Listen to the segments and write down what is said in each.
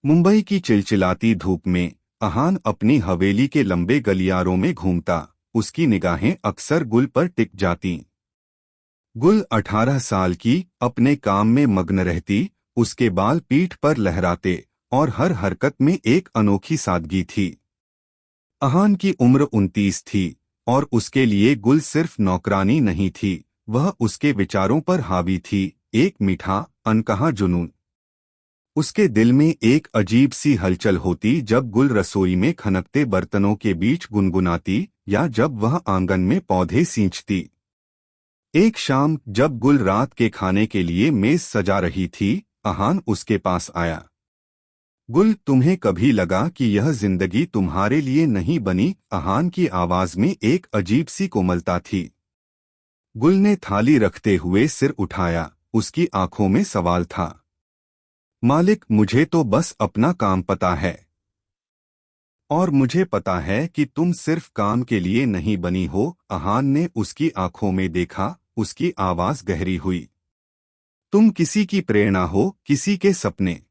मुंबई की चिलचिलाती धूप में अहान अपनी हवेली के लंबे गलियारों में घूमता। उसकी निगाहें अक्सर गुल पर टिक जातीं। गुल 18 साल की, अपने काम में मग्न रहती। उसके बाल पीठ पर लहराते और हर हरकत में एक अनोखी सादगी थी। अहान की उम्र 29 थी और उसके लिए गुल सिर्फ नौकरानी नहीं थी, वह उसके विचारों पर हावी थी, एक मीठा अनकहा जुनून। उसके दिल में एक अजीब सी हलचल होती जब गुल रसोई में खनकते बर्तनों के बीच गुनगुनाती या जब वह आंगन में पौधे सींचती। एक शाम जब गुल रात के खाने के लिए मेज सजा रही थी, अहान उसके पास आया। गुल, तुम्हें कभी लगा कि यह जिंदगी तुम्हारे लिए नहीं बनी? अहान की आवाज में एक अजीब सी कोमलता थी। गुल ने थाली रखते हुए सिर उठाया, उसकी आंखों में सवाल था। मालिक, मुझे तो बस अपना काम पता है। और मुझे पता है कि तुम सिर्फ काम के लिए नहीं बनी हो। अहान ने उसकी आंखों में देखा, उसकी आवाज गहरी हुई। तुम किसी की प्रेरणा हो, किसी के सपने।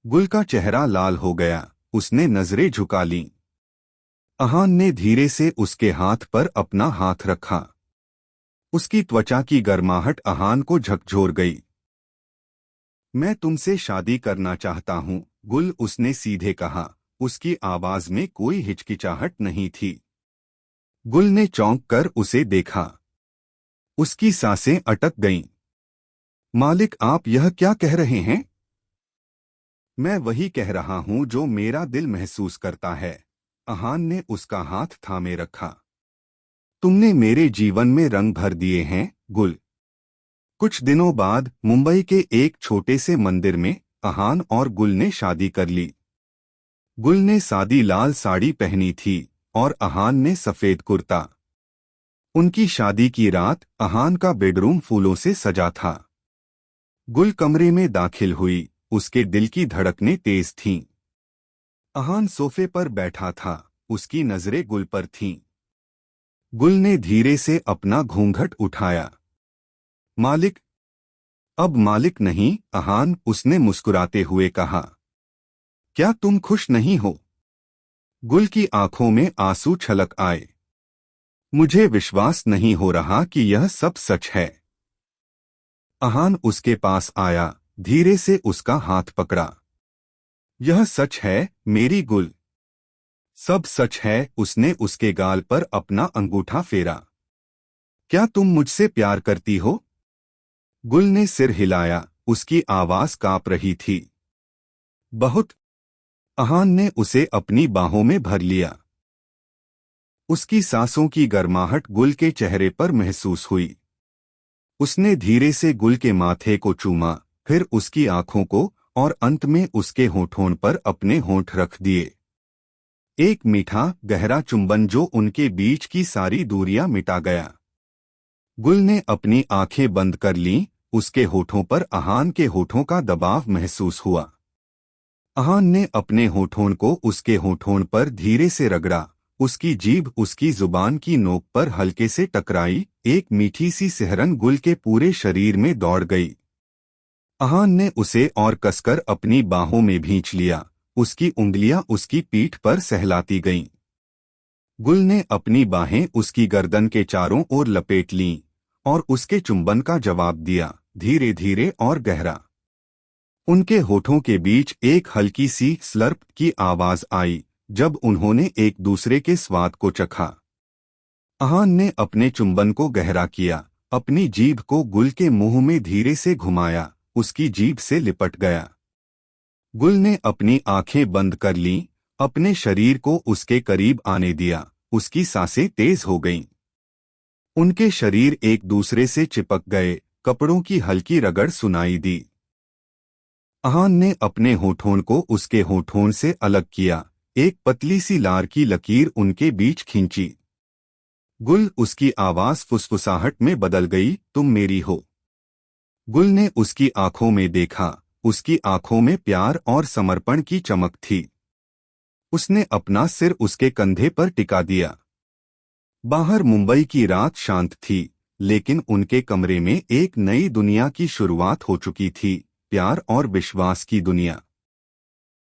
गुल का चेहरा लाल हो गया, उसने नजरें झुका लीं। अहान ने धीरे से उसके हाथ पर अपना हाथ रखा। उसकी त्वचा की गर्माहट अहान को झकझोर गई। मैं तुमसे शादी करना चाहता हूँ, गुल, उसने सीधे कहा। उसकी आवाज में कोई हिचकिचाहट नहीं थी। गुल ने चौंक कर उसे देखा। उसकी सांसें अटक गईं। मालिक, आप यह क्या कह रहे हैं? मैं वही कह रहा हूँ जो मेरा दिल महसूस करता है। अहान ने उसका हाथ थामे रखा। तुमने मेरे जीवन में रंग भर दिए हैं, गुल। कुछ दिनों बाद मुंबई के एक छोटे से मंदिर में अहान और गुल ने शादी कर ली। गुल ने सादी लाल साड़ी पहनी थी और अहान ने सफेद कुर्ता। उनकी शादी की रात अहान का बेडरूम फूलों से सजा था। गुल कमरे में दाखिल हुई, उसके दिल की धड़कनें तेज थीं। अहान सोफे पर बैठा था, उसकी नजरें गुल पर थीं। गुल ने धीरे से अपना घूंघट उठाया। मालिक। अब मालिक नहीं, अहान, उसने मुस्कुराते हुए कहा। क्या तुम खुश नहीं हो? गुल की आंखों में आंसू छलक आए। मुझे विश्वास नहीं हो रहा कि यह सब सच है। अहान उसके पास आया, धीरे से उसका हाथ पकड़ा। यह सच है, मेरी गुल। सब सच है। उसने उसके गाल पर अपना अंगूठा फेरा। क्या तुम मुझसे प्यार करती हो? गुल ने सिर हिलाया, उसकी आवाज कांप रही थी। बहुत। अहान ने उसे अपनी बाहों में भर लिया। उसकी सांसों की गर्माहट गुल के चेहरे पर महसूस हुई। उसने धीरे से गुल के माथे को चूमा, फिर उसकी आंखों को, और अंत में उसके होठों पर अपने होंठ रख दिए। एक मीठा गहरा चुंबन जो उनके बीच की सारी दूरियां मिटा गया। गुल ने अपनी आंखें बंद कर लीं, उसके होठों पर अहान के होठों का दबाव महसूस हुआ। अहान ने अपने होठों को उसके होठों पर धीरे से रगड़ा। उसकी जीभ उसकी जुबान की नोक पर हल्के से टकराई, एक मीठी सी सिहरन गुल के पूरे शरीर में दौड़ गई। अहान ने उसे और कसकर अपनी बाहों में भींच लिया, उसकी उंगलियां उसकी पीठ पर सहलाती गईं। गुल ने अपनी बाहें उसकी गर्दन के चारों ओर लपेट लीं और उसके चुंबन का जवाब दिया, धीरे धीरे और गहरा। उनके होठों के बीच एक हल्की सी स्लर्प की आवाज आई जब उन्होंने एक दूसरे के स्वाद को चखा। अहान ने अपने चुंबन को गहरा किया, अपनी जीभ को गुल के मुंह में धीरे से घुमाया, उसकी जीभ से लिपट गया। गुल ने अपनी आंखें बंद कर लीं, अपने शरीर को उसके करीब आने दिया, उसकी सांसें तेज हो गईं। उनके शरीर एक दूसरे से चिपक गए, कपड़ों की हल्की रगड़ सुनाई दी। अहान ने अपने होठों को उसके होठों से अलग किया, एक पतली सी लार की लकीर उनके बीच खींची। गुल, उसकी आवाज फुसफुसाहट में बदल गई, तुम मेरी हो। गुल ने उसकी आंखों में देखा, उसकी आंखों में प्यार और समर्पण की चमक थी। उसने अपना सिर उसके कंधे पर टिका दिया। बाहर मुंबई की रात शांत थी, लेकिन उनके कमरे में एक नई दुनिया की शुरुआत हो चुकी थी, प्यार और विश्वास की दुनिया।